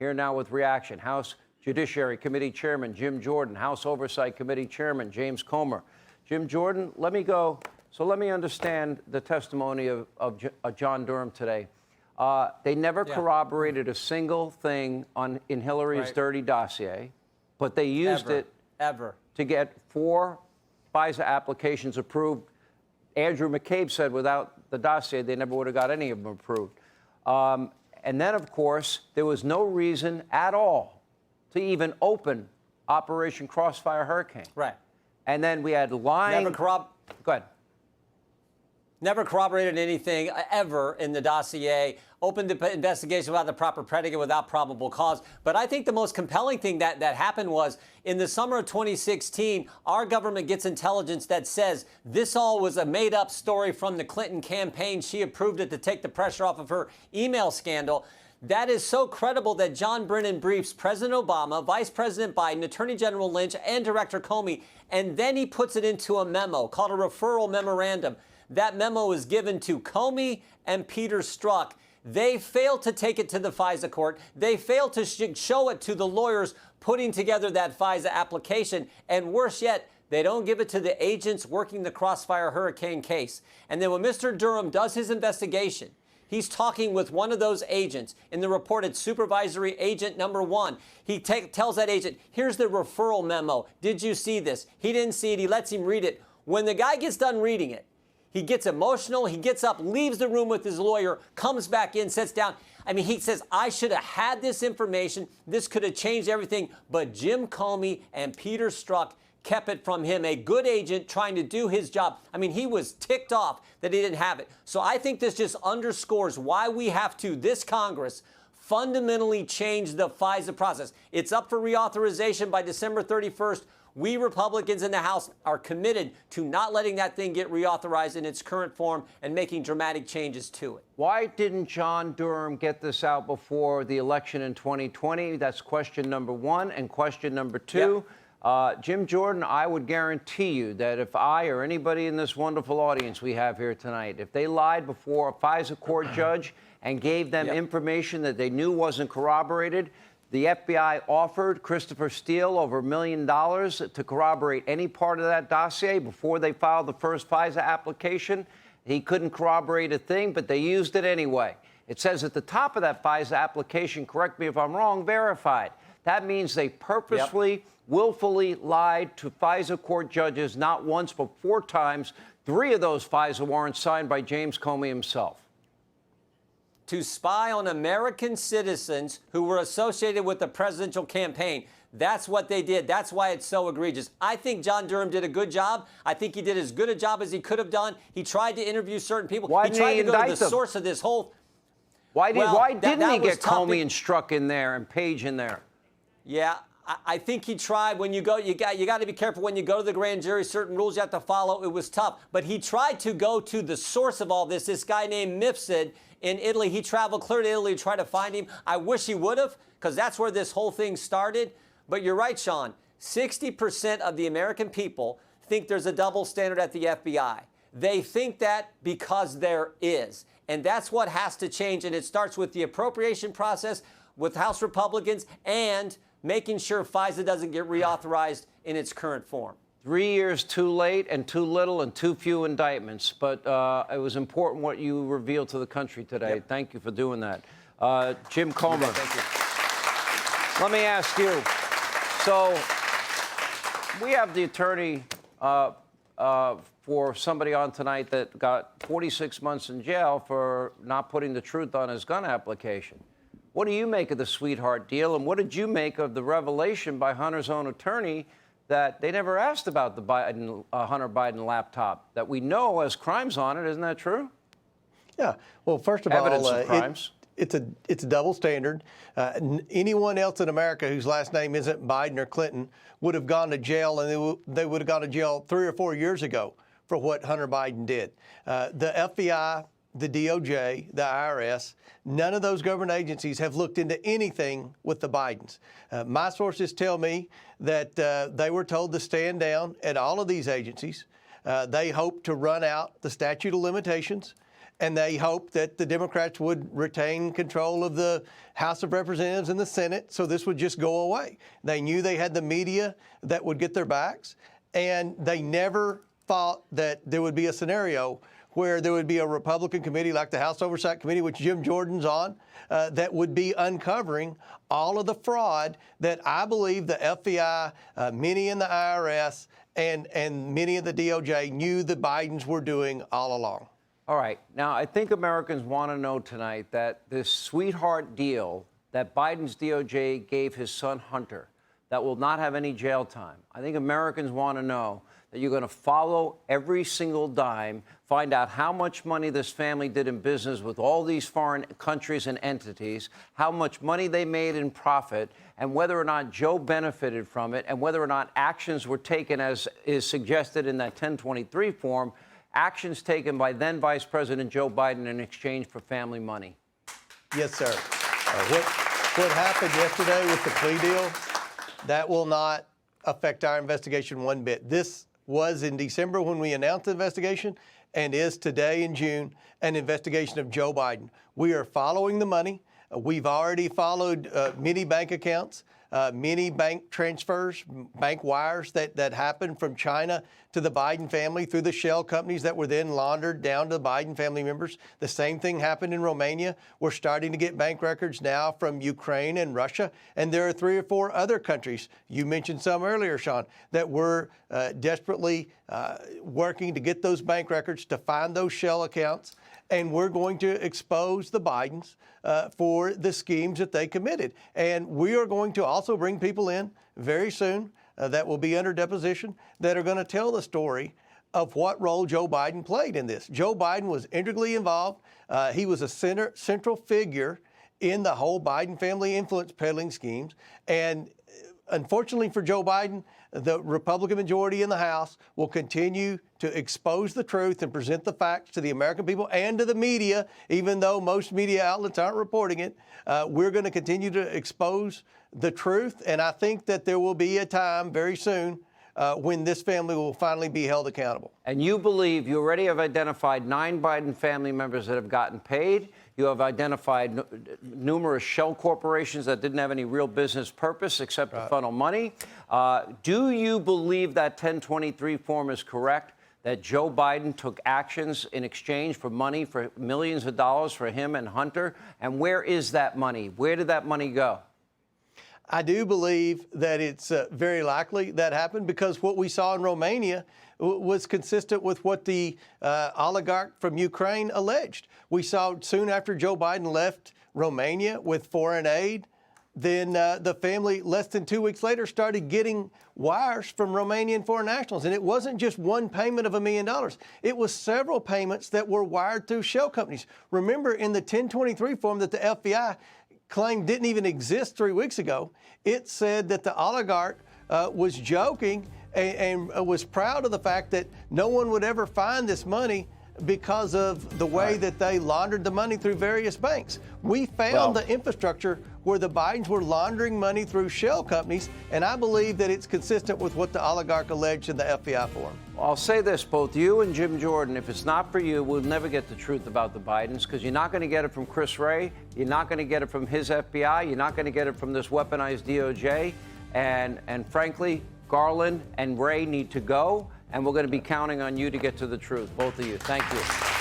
Here now with reaction, House Judiciary Committee Chairman Jim Jordan, House Oversight Committee Chairman James Comer. Jim Jordan, let me understand the testimony of John Durham today. They never corroborated a single thing in Hillary's dirty dossier, but they used it to get 4 FISA applications approved. Andrew McCabe said without the dossier, they never would have got any of them approved. And then, of course, there was no reason at all to even open Operation Crossfire Hurricane. Right. And then we had lying. Go ahead. Never corroborated anything ever in the dossier, opened the investigation without the proper predicate, without probable cause. But I think the most compelling thing that happened was in the summer of 2016, our government gets intelligence that says this all was a made-up story from the Clinton campaign. She approved it to take the pressure off of her email scandal. That is so credible that John Brennan briefs President Obama, Vice President Biden, Attorney General Lynch, and Director Comey, and then he puts it into a memo called a referral memorandum. That memo is given to Comey and Peter Strzok. They failed to take it to the FISA court. They failed to show it to the lawyers putting together that FISA application. And worse yet, they don't give it to the agents working the Crossfire Hurricane case. And then when Mr. Durham does his investigation, he's talking with one of those agents. In the report, it's Supervisory Agent number 1. He tells that agent, here's the referral memo. Did you see this? He didn't see it. He lets him read it. When the guy gets done reading it, he gets emotional. He gets up, leaves the room with his lawyer, comes back in, sits down. I mean, he says, I should have had this information. This could have changed everything. But Jim Comey and Peter Strzok kept it from him, a good agent trying to do his job. I mean, he was ticked off that he didn't have it. So I think this just underscores why we have to, this Congress, fundamentally change the FISA process. It's up for reauthorization by December 31st. We Republicans in the House are committed to not letting that thing get reauthorized in its current form and making dramatic changes to it. Why didn't John Durham get this out before the election in 2020? That's question number 1. And question number 2, Jim Jordan, I would guarantee you that if I or anybody in this wonderful audience we have here tonight, if they lied before a FISA court judge and gave them information that they knew wasn't corroborated, the FBI offered Christopher Steele over $1 million to corroborate any part of that dossier before they filed the first FISA application. He couldn't corroborate a thing, but they used it anyway. It says at the top of that FISA application, correct me if I'm wrong, verified. That means they purposefully, willfully lied to FISA court judges not once but 4 times. 3 of those FISA warrants signed by James Comey himself. To spy on American citizens who were associated with the presidential campaign. That's what they did. That's why it's so egregious. I think John Durham did a good job. I think he did as good a job as he could have done. He tried to interview certain people. Why he tried to go to the them? Source of this whole... Why didn't he get Comey and Strzok in there and Page in there? Yeah, I think he tried. When you go, you got to be careful when you go to the grand jury. Certain rules you have to follow. It was tough. But he tried to go to the source of all this guy named Mifsud in Italy. He traveled clear to Italy to try to find him. I wish he would have, because that's where this whole thing started. But you're right, Sean. 60% of the American people think there's a double standard at the FBI. They think that because there is. And that's what has to change. And it starts with the appropriation process with House Republicans and making sure FISA doesn't get reauthorized in its current form. 3 years too late and too little and too few indictments. But it was important what you revealed to the country today. Yep. Thank you for doing that. Jim Comer. Thank you. Let me ask you. So we have the attorney for somebody on tonight that got 46 months in jail for not putting the truth on his gun application. What do you make of the sweetheart deal? And what did you make of the revelation by Hunter's own attorney that they never asked about the Hunter Biden laptop that we know has crimes on it? Isn't that true? Yeah. Well, first of Evidence all, of crimes. It's a double standard. Anyone else in America whose last name isn't Biden or Clinton would have gone to jail, and they would have gone to jail 3 or 4 years ago for what Hunter Biden did. The FBI, the DOJ, the IRS, none of those government agencies have looked into anything with the Bidens. My sources tell me that they were told to stand down at all of these agencies. They hope to run out the statute of limitations and they hoped that the Democrats would retain control of the House of Representatives and the Senate, so this would just go away. They knew they had the media that would get their backs, and they never thought that there would be a scenario where there would be a Republican committee like the House Oversight Committee, which Jim Jordan's on, that would be uncovering all of the fraud that I believe the FBI, many in the IRS, and many of the DOJ knew the Bidens were doing all along. All right. Now, I think Americans want to know tonight that this sweetheart deal that Biden's DOJ gave his son Hunter that will not have any jail time. I think Americans want to know that you're going to follow every single dime, find out how much money this family did in business with all these foreign countries and entities, how much money they made in profit, and whether or not Joe benefited from it, and whether or not actions were taken, as is suggested in that 1023 form, actions taken by then Vice President Joe Biden in exchange for family money. Yes, sir. What happened yesterday with the plea deal, that will not affect our investigation one bit. This was in December when we announced the investigation, and is today in June an investigation of Joe Biden. We are following the money. We've already followed many bank accounts, many bank transfers, bank wires that happened from China to the Biden family through the shell companies that were then laundered down to the Biden family members. The same thing happened in Romania. We're starting to get bank records now from Ukraine and Russia, and there are 3 or 4 other countries, you mentioned some earlier, Sean, that we're desperately working to get those bank records, to find those shell accounts, and we're going to expose the Bidens for the schemes that they committed. And we are going to also bring people in very soon that will be under deposition that are going to tell the story of what role Joe Biden played in this. Joe Biden was integrally involved. He was a central figure in the whole Biden family influence peddling schemes. And unfortunately for Joe Biden, the Republican majority in the House will continue to expose the truth and present the facts to the American people and to the media, even though most media outlets aren't reporting it. We're going to continue to expose the truth, and I think that there will be a time very soon when this family will finally be held accountable. And you believe you already have identified 9 Biden family members that have gotten paid. You have identified numerous shell corporations that didn't have any real business purpose except to funnel money. Do you believe that 1023 form is correct, that Joe Biden took actions in exchange for money, for millions of dollars for him and Hunter? And where is that money? Where did that money go? I do believe that it's very likely that happened, because what we saw in Romania was consistent with what the oligarch from Ukraine alleged. We saw soon after Joe Biden left Romania with foreign aid, then the family, less than 2 weeks later, started getting wires from Romanian foreign nationals. And it wasn't just one payment of $1 million. It was several payments that were wired through shell companies. Remember, in the 1023 form that the FBI claimed didn't even exist 3 weeks ago, it said that the oligarch was joking and was proud of the fact that no one would ever find this money because of the way that they laundered the money through various banks. We found the infrastructure where the Bidens were laundering money through shell companies, and I believe that it's consistent with what the oligarch alleged in the FBI form. I'll say this, both you and Jim Jordan, if it's not for you, we'll never get the truth about the Bidens, because you're not going to get it from Chris Wray, you're not going to get it from his FBI, you're not going to get it from this weaponized DOJ, and frankly, Garland and Wray need to go, and we're going to be counting on you to get to the truth, both of you. Thank you.